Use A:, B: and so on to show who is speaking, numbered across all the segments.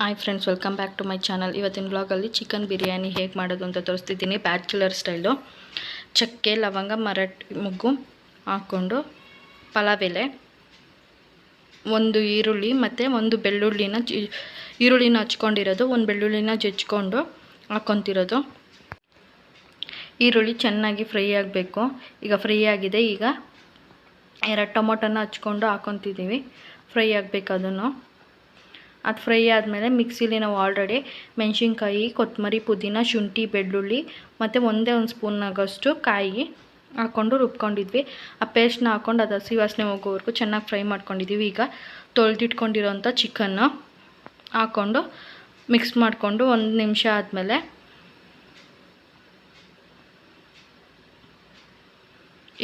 A: Hi friends, welcome back to my channel. ಇವತ್ತಿನ ಬ್ಲಾಗಲ್ಲಿ chicken biryani ಹೇಗೆ ಮಾಡೋದು ಅಂತ ತೋರಿಸ್ತಿದ್ದೀನಿ. Bachelor style. ಚಕ್ಕೆ, ಲವಂಗ, ಮರಾಠಿ ಮೊಗ್ಗು ಹಾಕ್ಕೊಂಡು, ಪಲಾವ್ ಎಲೆ, ಒಂದು ಈರುಳ್ಳಿ ಮತ್ತು ಒಂದು ಈರುಳ್ಳಿನ ಹಚ್ಕೊಂಡಿರೋದು, ಒಂದು ಬೆಳ್ಳುಳ್ಳಿನ ಜಜ್ಜಿಕೊಂಡು ಹಾಕ್ಕೊತಿರೋದು. ಈರುಳ್ಳಿ ಚೆನ್ನಾಗಿ ಫ್ರೈ ಆಗಬೇಕು. ಈಗ ಫ್ರೈ ಆಗಿದೆ. ಈಗ 2 ಟೊಮೊಟೊನ ಹಚ್ಕೊಂಡು ಹಾಕ್ಕೊತಿದ್ದೀವಿ. ಫ್ರೈ ಆಗಬೇಕು. ಅದು ಫ್ರೈ ಆದಮೇಲೆ ಮಿಕ್ಸಿಲಿ ನಾವು ಆಲ್ರೆಡಿ ಮೆಣಸಿನ್ಕಾಯಿ, ಕೊತ್ತಂಬರಿ, ಪುದೀನ, ಶುಂಠಿ, ಬೆಳ್ಳುಳ್ಳಿ ಮತ್ತು ಒಂದೇ ಒಂದು ಸ್ಪೂನಾಗಷ್ಟು ಕಾಯಿ ಹಾಕ್ಕೊಂಡು ರುಬ್ಕೊಂಡಿದ್ವಿ. ಆ ಪೇಸ್ಟ್ನ ಹಾಕ್ಕೊಂಡು ಅದು ಹಸಿ ವಾಸನೆ ಹೋಗೋವರೆಗೂ ಚೆನ್ನಾಗಿ ಫ್ರೈ ಮಾಡ್ಕೊಂಡಿದ್ದೀವಿ. ಈಗ ತೊಳೆದಿಟ್ಕೊಂಡಿರೋಂಥ ಚಿಕನ್ನು ಹಾಕ್ಕೊಂಡು ಮಿಕ್ಸ್ ಮಾಡಿಕೊಂಡು 1 ನಿಮಿಷ ಆದಮೇಲೆ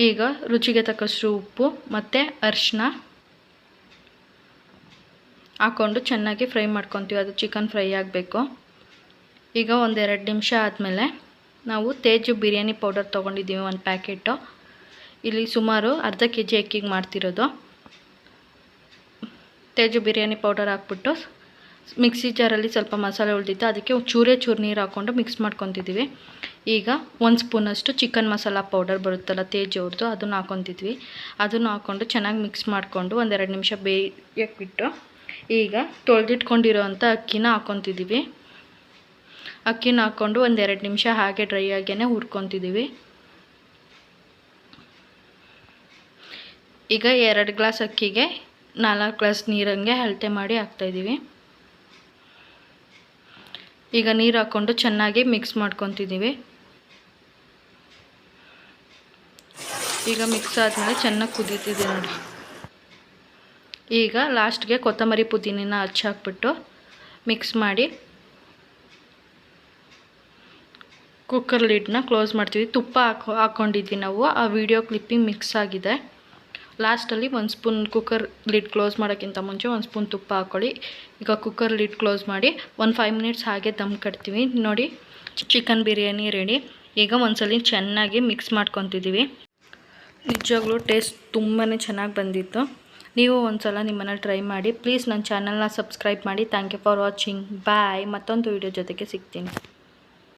A: ಈಗ ರುಚಿಗೆ ತಕ್ಕಷ್ಟು ಉಪ್ಪು ಮತ್ತು ಅರಿಶಿನ ಹಾಕ್ಕೊಂಡು ಚೆನ್ನಾಗಿ ಫ್ರೈ ಮಾಡ್ಕೊತೀವಿ. ಅದು ಚಿಕನ್ ಫ್ರೈ ಆಗಬೇಕು. ಈಗ 1-2 ನಿಮಿಷ ಆದಮೇಲೆ ನಾವು ತೇಜು ಬಿರಿಯಾನಿ ಪೌಡರ್ ತೊಗೊಂಡಿದ್ದೀವಿ, 1 ಪ್ಯಾಕೆಟು. ಇಲ್ಲಿ ಸುಮಾರು ಅರ್ಧ kg ಅಕ್ಕಿಗೆ ಮಾಡ್ತಿರೋದು. ತೇಜು ಬಿರಿಯಾನಿ ಪೌಡರ್ ಹಾಕ್ಬಿಟ್ಟು ಮಿಕ್ಸಿ ಜಾರಲ್ಲಿ ಸ್ವಲ್ಪ ಮಸಾಲೆ ಉಳಿದಿತ್ತು, ಅದಕ್ಕೆ ಚೂರು ನೀರು ಹಾಕ್ಕೊಂಡು ಮಿಕ್ಸ್ ಮಾಡ್ಕೊತಿದ್ದೀವಿ. ಈಗ 1 ಸ್ಪೂನಷ್ಟು ಚಿಕನ್ ಮಸಾಲ ಪೌಡರ್ ಬರುತ್ತಲ್ಲ ತೇಜು ಅವ್ರದ್ದು, ಅದನ್ನು ಹಾಕ್ಕೊತಿದ್ವಿ. ಅದನ್ನು ಹಾಕ್ಕೊಂಡು ಚೆನ್ನಾಗಿ ಮಿಕ್ಸ್ ಮಾಡಿಕೊಂಡು 1-2 ನಿಮಿಷ ಬೇಯಕ್ಕೆ ಬಿಟ್ಟು ಈಗ ತೊಳೆದಿಟ್ಕೊಂಡಿರೋವಂಥ ಅಕ್ಕಿನ ಹಾಕ್ಕೊತಿದ್ದೀವಿ. ಅಕ್ಕಿನ ಹಾಕ್ಕೊಂಡು 1-2 ನಿಮಿಷ ಹಾಗೆ ಡ್ರೈ ಆಗೇ ಹುರ್ಕೊತಿದ್ದೀವಿ. ಈಗ 2 ಗ್ಲಾಸ್ ಅಕ್ಕಿಗೆ 4 ಗ್ಲಾಸ್ ನೀರಂಗೆ ಅಳತೆ ಮಾಡಿ ಹಾಕ್ತಾಯಿದ್ದೀವಿ. ಈಗ ನೀರು ಹಾಕ್ಕೊಂಡು ಚೆನ್ನಾಗಿ ಮಿಕ್ಸ್ ಮಾಡ್ಕೊತಿದ್ದೀವಿ. ಈಗ ಮಿಕ್ಸ್ ಆದಮೇಲೆ ಚೆನ್ನಾಗಿ ಕುದೀತಿದೆ ನೋಡಿ. ಈಗ ಲಾಸ್ಟ್ಗೆ ಕೊತ್ತಂಬರಿ ಪುದೀನ ಹಾಕ್ಬಿಟ್ಟು ಮಿಕ್ಸ್ ಮಾಡಿ ಕುಕ್ಕರ್ ಲಿಡ್ನ ಕ್ಲೋಸ್ ಮಾಡ್ತೀವಿ. ತುಪ್ಪ ಹಾಕ್ಕೊಂಡಿದ್ವಿ ನಾವು, ಆ ವಿಡಿಯೋ ಕ್ಲಿಪ್ಪಿಂಗ್ ಮಿಕ್ಸ್ ಆಗಿದೆ. ಲಾಸ್ಟಲ್ಲಿ 1 ಸ್ಪೂನ್ ಕುಕ್ಕರ್ ಲಿಡ್ ಕ್ಲೋಸ್ ಮಾಡೋಕ್ಕಿಂತ ಮುಂಚೆ 1 ಸ್ಪೂನ್ ತುಪ್ಪ ಹಾಕ್ಕೊಳ್ಳಿ. ಈಗ ಕುಕ್ಕರ್ ಲಿಡ್ ಕ್ಲೋಸ್ ಮಾಡಿ 5 ಮಿನಿಟ್ಸ್ ಹಾಗೆ ದಮ್ ಕಟ್ತೀವಿ. ನೋಡಿ, ಚಿಕನ್ ಬಿರಿಯಾನಿ ರೆಡಿ. ಈಗ ಒಂದ್ಸಲ ಚೆನ್ನಾಗಿ ಮಿಕ್ಸ್ ಮಾಡ್ಕೊತಿದ್ದೀವಿ. ನಿಜವಾಗ್ಲೂ ಟೇಸ್ಟ್ ತುಂಬಾ ಚೆನ್ನಾಗಿ ಬಂದಿತ್ತು. ನೀವು ಒಂದ್ಸಲ ನಿಮ್ಮನ್ನು ಟ್ರೈ ಮಾಡಿ. ಪ್ಲೀಸ್ ನನ್ನ ಚಾನಲ್ನ ಸಬ್ಸ್ಕ್ರೈಬ್ ಮಾಡಿ. Thank you for watching. Bye. ಮತ್ತೊಂದು ವಿಡಿಯೋ ಜೊತೆಗೆ ಸಿಗ್ತೀನಿ.